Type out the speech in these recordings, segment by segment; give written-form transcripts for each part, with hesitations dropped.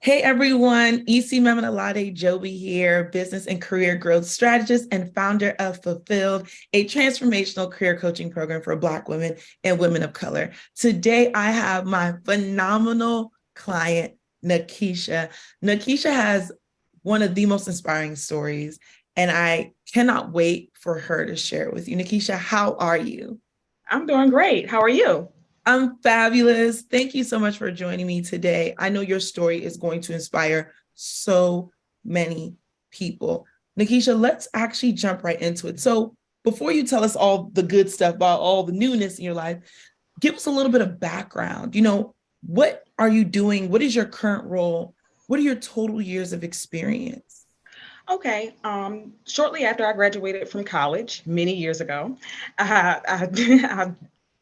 Hey everyone, EC Meminalade Joby here, business and career growth strategist and founder of Fulfilled, a transformational career coaching program for Black women and women of color. Today, I have my phenomenal client, Nakisha. Nakisha has one of the most inspiring stories, and I cannot wait for her to share it with you. Nakisha, how are you? I'm doing great. How are you? I'm fabulous. Thank you so much for joining me today. I know your story is going to inspire so many people. Nakisha, let's actually jump right into it. So, before you tell us all the good stuff about all the newness in your life, give us a little bit of background. What are you doing? What is your current role? What are your total years of experience? Okay. Shortly after I graduated from college many years ago, I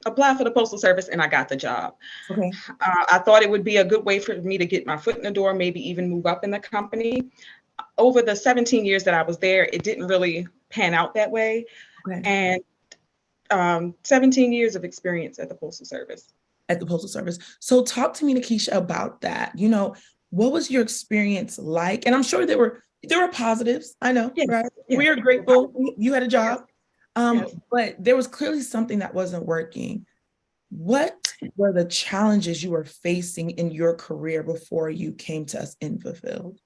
applied for the Postal Service and I got the job. Okay. I thought it would be a good way for me to get my foot in the door, maybe even move up in the company. Over the 17 years that I was there, it didn't really pan out that way. Okay. And 17 years of experience at the Postal Service. At the Postal Service. So talk to me, Nakisha, about that. What was your experience like? And I'm sure there were positives. I know, Yes, right? yes, We are grateful you had a yes, job. yes. But there was clearly something that wasn't working. What were the challenges you were facing in your career before you came to us in Fulfilled?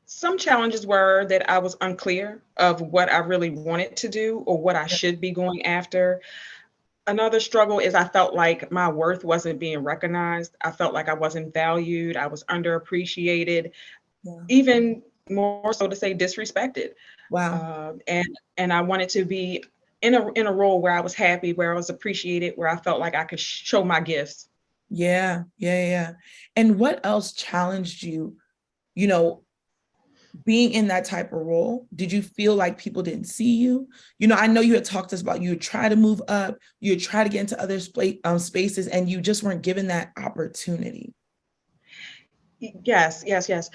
Some challenges were that I was unclear of what I really wanted to do or what I should be going after. Another struggle is I felt like my worth wasn't being recognized. I felt like I wasn't valued. I was underappreciated, Yeah. even more so to say disrespected. Wow. And I wanted to be in a role where I was happy, where I was appreciated, where I felt like I could show my gifts. Yeah, yeah, yeah. And what else challenged you, you know, being in that type of role? Did you feel like people didn't see you? I know you had talked to us about you would try to move up, you would try to get into other spaces, and you just weren't given that opportunity. Yes, yes, yes.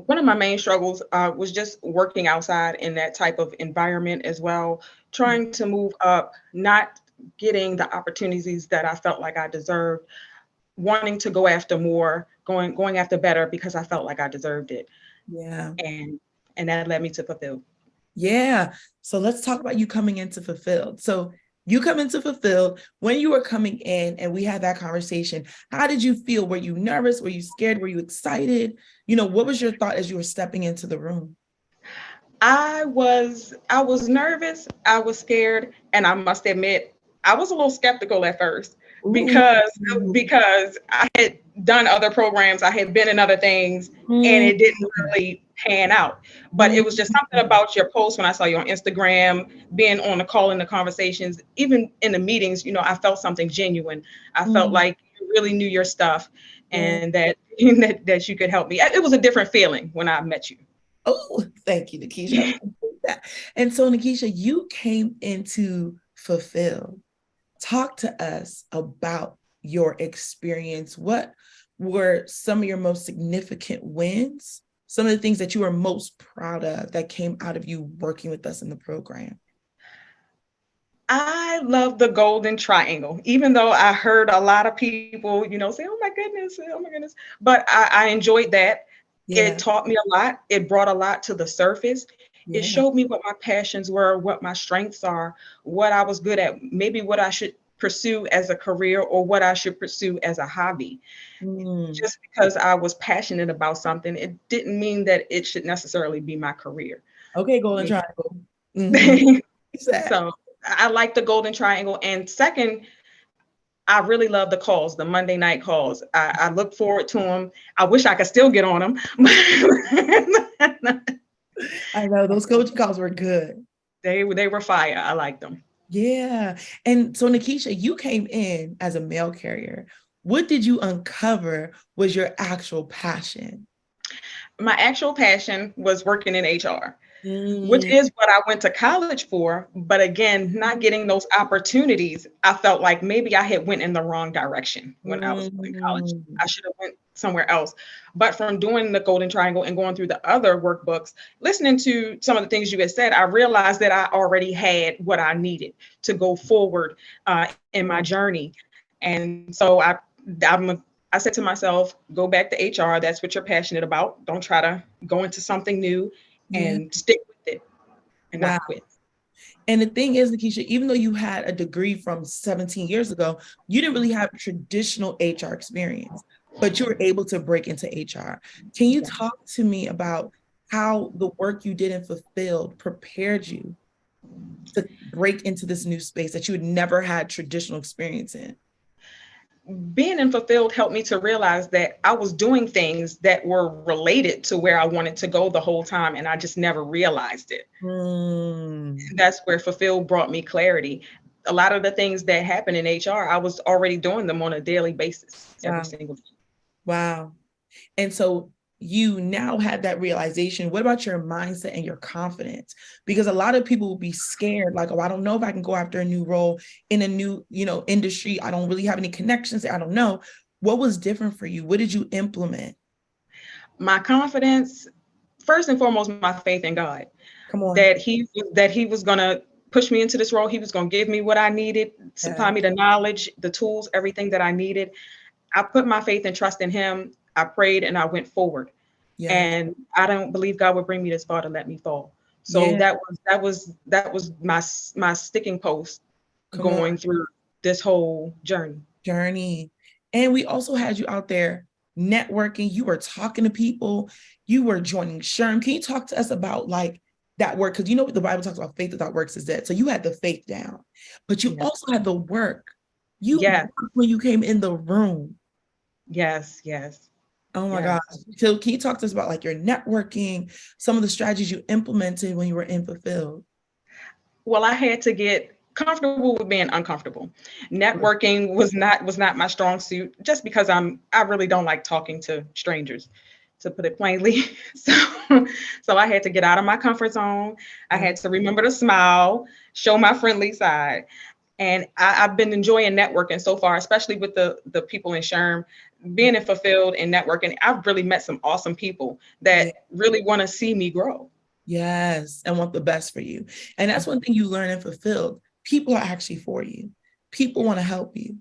One of my main struggles was just working outside in that type of environment as well, trying to move up, not getting the opportunities that I felt like I deserved, wanting to go after more, going after better because I felt like I deserved it, Yeah. and and that led me to Fulfilled. Yeah. So let's talk about you coming into Fulfilled. So you come into Fulfilled when you were coming in and we had that conversation. How did you feel? Were you nervous? Were you scared? Were you excited? What was your thought as you were stepping into the room? I was nervous, I was scared, and I must admit I was a little skeptical at first Ooh. because I had done other programs, I had been in other things, and Mm. it didn't really pan out. But it was just something about your post when I saw you on Instagram, being on the call in the conversations, even in the meetings, I felt something genuine. I felt Mm. like you really knew your stuff Yeah. and that that you could help me. It was a different feeling when I met you. Oh, thank you, Nakisha. I appreciate that. And so, Nakisha, you came into Fulfill. Talk to us about your experience. What were some of your most significant wins? Some of the things that you are most proud of that came out of you working with us in the program? I love the golden triangle, even though I heard a lot of people, say, oh my goodness. But I enjoyed that. It Yeah, taught me a lot. It brought a lot to the surface. It yeah. showed me what my passions were, what my strengths are, what I was good at, maybe what I should pursue as a career or what I should pursue as a hobby. Mm. Just because I was passionate about something, it didn't mean that it should necessarily be my career. Okay, Golden Triangle. Mm-hmm. That. So I like the golden triangle. And second, I really love the calls, the Monday night calls. I look forward to them. I wish I could still get on them. I know those coaching calls were good. They were fire. I like them. Yeah. And so, Nakisha, you came in as a mail carrier. What did you uncover was your actual passion? My actual passion was working in HR, which Mm. is what I went to college for. But again, not getting those opportunities, I felt like maybe I had went in the wrong direction when I was in college. Mm. I should have went somewhere else. But from doing the Golden Triangle and going through the other workbooks, listening to some of the things you had said, I realized that I already had what I needed to go forward in my journey. And so I'm I said to myself, go back to HR. That's what you're passionate about. Don't try to go into something new, Yeah. and stick with it and Wow. not quit. And the thing is, Nikisha, even though you had a degree from 17 years ago, you didn't really have traditional HR experience, but you were able to break into HR. Can you talk to me about how the work you did in Fulfilled prepared you to break into this new space that you had never had traditional experience in? Being in Fulfilled helped me to realize that I was doing things that were related to where I wanted to go the whole time, and I just never realized it. That's where Fulfilled brought me clarity. A lot of the things that happen in HR, I was already doing them on a daily basis, every Wow. single day. Wow. And so you now had that realization. What about your mindset and your confidence? Because a lot of people will be scared, like, oh, I don't know if I can go after a new role in a new, industry. I don't really have any connections. I don't know. What was different for you? What did you implement? My confidence, first and foremost, my faith in God. Come on. That he was gonna push me into this role. He was gonna give me what I needed, supply me the knowledge, the tools, everything that I needed. I put my faith and trust in him. I prayed and I went forward. Yeah. And I don't believe God would bring me this far to let me fall. So Yeah. that was my sticking post Come going on. through this whole journey. And we also had you out there networking. You were talking to people. You were joining SHRM. Can you talk to us about like that work? Because you know what the Bible talks about, faith without works is dead. So you had the faith down, but you also had the work. You Yes. when you came in the room. Yes, yes. Oh my Yes. gosh. So can you talk to us about like your networking, some of the strategies you implemented when you were in Fulfilled? Well, I had to get comfortable with being uncomfortable. Networking was not my strong suit, just because I really don't like talking to strangers, to put it plainly. So I had to get out of my comfort zone. I had to remember to smile, show my friendly side. And I've been enjoying networking so far, especially with the people in SHRM, being in Fulfilled and networking. I've really met some awesome people that really want to see me grow. Yes, and want the best for you. And that's one thing you learn in Fulfilled. People are actually for you. People want to help you.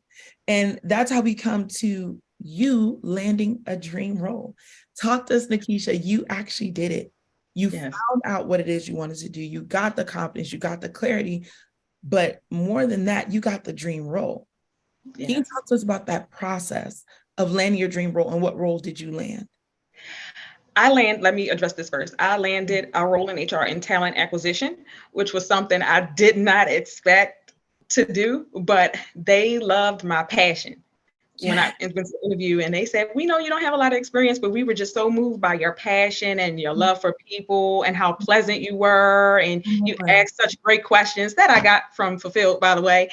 And that's how we come to you landing a dream role. Talk to us, Nikisha. You actually did it. You found out what it is you wanted to do. You got the confidence, you got the clarity, but more than that, you got the dream role. Can you talk to us about that process of landing your dream role, and what role did you land? Let me address this first. I landed a role in HR in talent acquisition, which was something I did not expect to do, but they loved my passion. When I went to the interview, and they said, we know you don't have a lot of experience, but we were just so moved by your passion and your love for people and how pleasant you were. And you asked such great questions that I got from Fulfilled, by the way.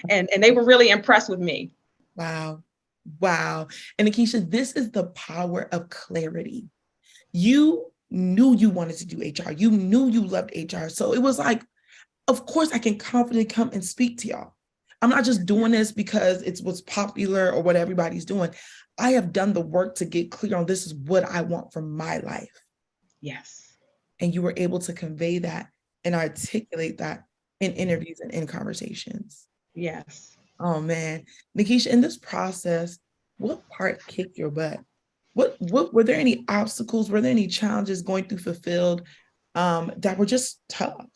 and they were really impressed with me. Wow. Wow. And Nikisha, this is the power of clarity. You knew you wanted to do HR. You knew you loved HR. So it was like, of course, I can confidently come and speak to y'all. I'm not just doing this because it's what's popular or what everybody's doing. I have done the work to get clear on this is what I want from my life. Yes. And you were able to convey that and articulate that in interviews and in conversations. Yes. Oh man, Nikisha, in this process, what part kicked your butt? What were there any obstacles? Were there any challenges going through Fulfilled that were just tough?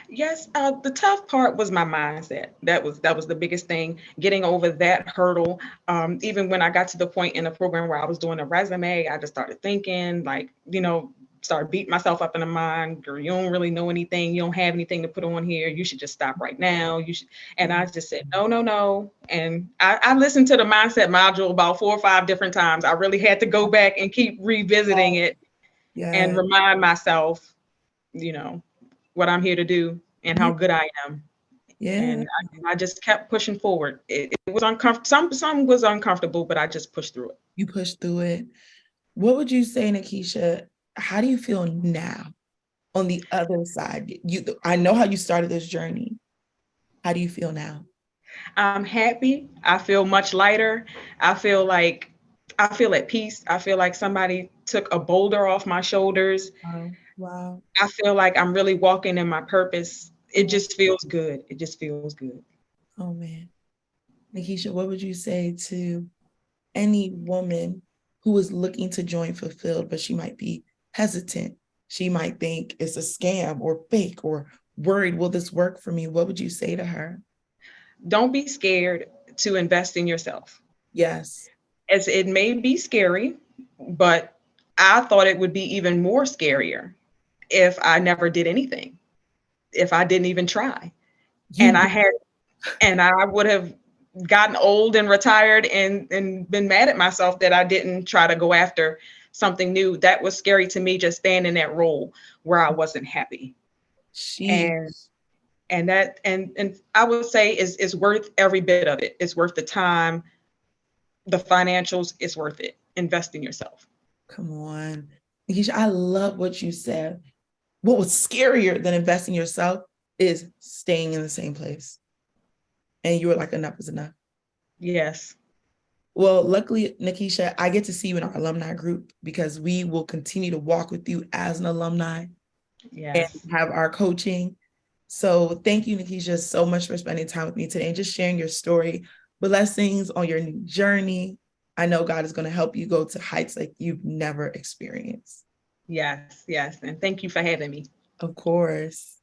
Yes, the tough part was my mindset. That was the biggest thing, getting over that hurdle. Even when I got to the point in the program where I was doing a resume, I just started thinking, like, start beating myself up in the mind. Girl, you don't really know anything. You don't have anything to put on here. You should just stop right now. You should. And I just said, no, no, no. And I listened to the mindset module about 4 or 5 different times. I really had to go back and keep revisiting it and remind myself, what I'm here to do and how good I am. Yeah. And I just kept pushing forward. It was uncomfortable. Some was uncomfortable, but I just pushed through it. You pushed through it. What would you say, Nikisha? How do you feel now on the other side? I know how you started this journey. How do you feel now? I'm happy. I feel much lighter. I feel at peace. I feel like somebody took a boulder off my shoulders. Wow. I feel like I'm really walking in my purpose. It just feels good. It just feels good. Oh man. Nikisha, what would you say to any woman who is looking to join Fulfilled, but she might be hesitant? She might think it's a scam or fake or worried, will this work for me? What would you say to her? Don't be scared to invest in yourself. Yes. As it may be scary, but I thought it would be even more scarier if I never did anything, if I didn't even try. And You I had, and I would have gotten old and retired and been mad at myself that I didn't try to go after something new. That was scary to me, just staying in that role where I wasn't happy. she And and I would say is worth every bit of it. It's worth the time, the financials, it's worth it. Invest in yourself. come on. Nikisha, I love what you said. What was scarier than investing in yourself is staying in the same place. And you were like, enough is enough. Yes. Well, luckily, Nikisha, I get to see you in our alumni group because we will continue to walk with you as an alumni and Yes. have our coaching. So thank you, Nikisha, so much for spending time with me today and just sharing your story. Blessings on your new journey. I know God is going to help you go to heights like you've never experienced. Yes. Yes. And thank you for having me. Of course.